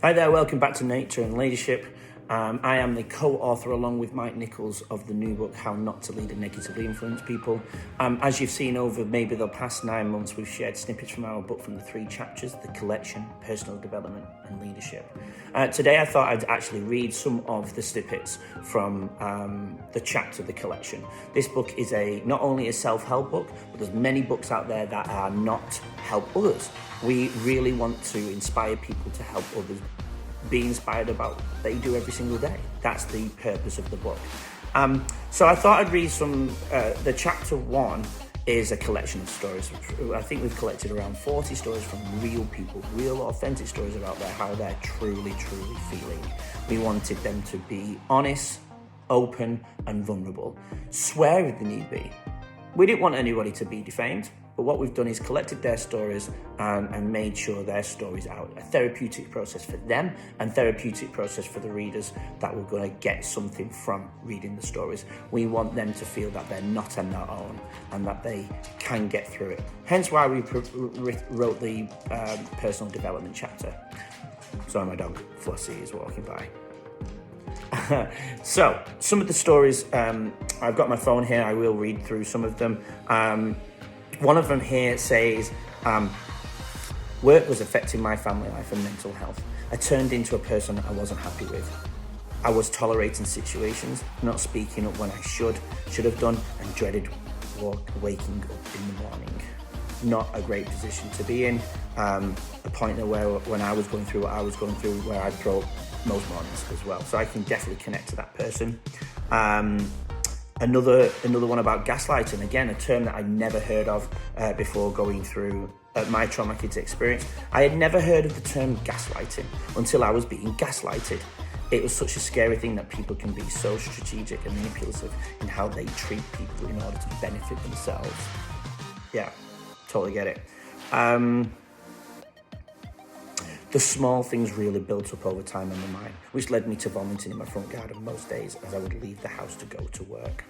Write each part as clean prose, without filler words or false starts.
Hi there, welcome back to Nature and Leadership. I am the co-author along with Mike Nichols of the new book, How Not to Lead and Negatively Influence People. As you've seen over maybe the past 9 months, we've shared snippets from our book from the 3 chapters, the collection, personal development and leadership. Today I thought I'd actually read some of the snippets from the chapter, the collection. This book is not only a self-help book, but there's many books out there that are not help others. We really want to inspire people to help others be inspired about what they do every single day. That's the purpose of the book. So I thought I'd read some, the chapter 1 is a collection of stories. I think we've collected around 40 stories from real people, real authentic stories about how they're truly feeling. We wanted them to be honest, open and vulnerable. Swear if they need be. We didn't want anybody to be defamed, but what we've done is collected their stories and made sure their stories out. A therapeutic process for them and therapeutic process for the readers that we're going to get something from reading the stories. We want them to feel that they're not on their own and that they can get through it. Hence why we wrote the personal development chapter. Sorry, my dog Flossie is walking by. So, some of the stories, I've got my phone here, I will read through some of them. One of them here says, work was affecting my family life and mental health. I turned into a person I wasn't happy with. I was tolerating situations, not speaking up when I should have done, and dreaded waking up in the morning. Not a great position to be in. A point where when I was going through what I was going through, where I'd throw up most mornings as well. So I can definitely connect to that person. Another one about gaslighting, again, a term that I'd never heard of before going through my trauma kids experience. I had never heard of the term gaslighting until I was being gaslighted. It was such a scary thing that people can be so strategic and manipulative in how they treat people in order to benefit themselves. Yeah, totally get it. The small things really built up over time in my mind, which led me to vomiting in my front garden most days as I would leave the house to go to work.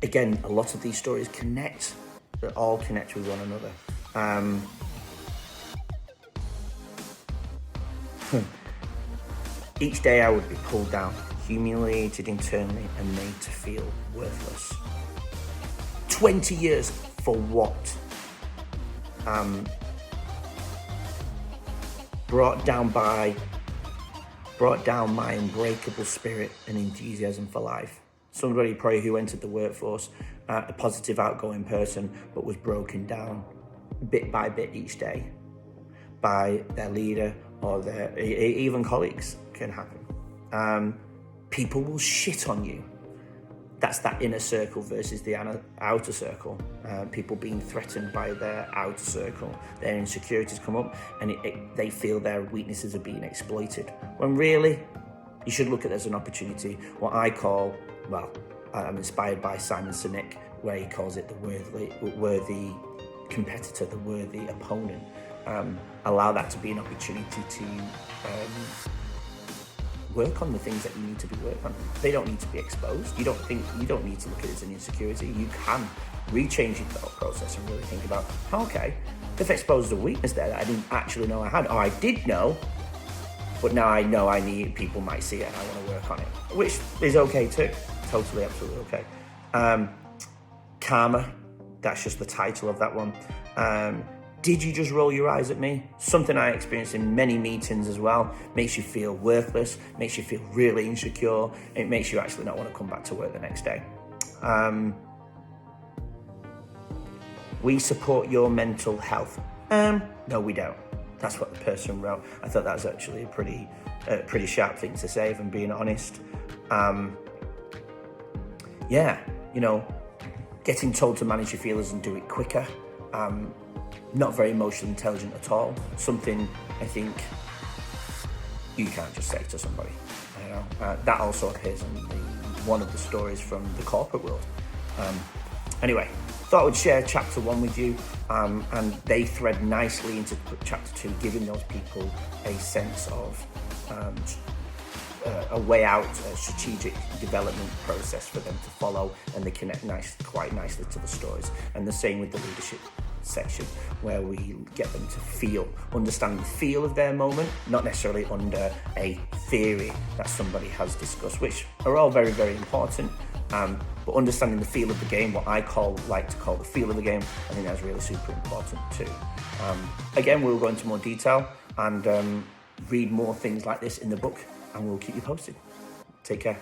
Again, a lot of these stories connect. They all connect with one another. Each day I would be pulled down, humiliated internally and made to feel worthless. 20 years for what? Brought down my unbreakable spirit and enthusiasm for life. Somebody probably who entered the workforce, a positive outgoing person, but was broken down bit by bit each day by their leader or their even colleagues. Can happen. People will shit on you. That's that inner circle versus the outer circle. People being threatened by their outer circle. Their insecurities come up and they feel their weaknesses are being exploited. When really, you should look at it as an opportunity. What I call, I'm inspired by Simon Sinek, where he calls it the worthy competitor, the worthy opponent. Allow that to be an opportunity to work on the things that you need to be worked on. They don't need to be exposed. You don't need to look at it as an insecurity. You can rechange your thought process and really think about, okay, they've exposed a weakness there that I didn't actually know I had, or I did know, but now I know people might see it and I want to work on it, which is okay too. Totally, absolutely okay. Karma, that's just the title of that one. Did you just roll your eyes at me? Something I experienced in many meetings as well. Makes you feel worthless, makes you feel really insecure. It makes you actually not want to come back to work the next day. We support your mental health. No, we don't. That's what the person wrote. I thought that was actually a pretty sharp thing to say, if I'm being honest. Getting told to manage your feelings and do it quicker. Not very emotionally intelligent at all. Something I think you can't just say to somebody. That also appears in one of the stories from the corporate world. Anyway, thought I would share chapter 1 with you, and they thread nicely into chapter 2, giving those people a sense of a way out, a strategic development process for them to follow, and they connect quite nicely to the stories. And the same with the leadership section where we get them to understand the feel of their moment, not necessarily under a theory that somebody has discussed, which are all very, very important. But understanding the feel of the game, what I like to call the feel of the game, I think that's really super important too. Again, we'll go into more detail and read more things like this in the book, and we'll keep you posted. Take care.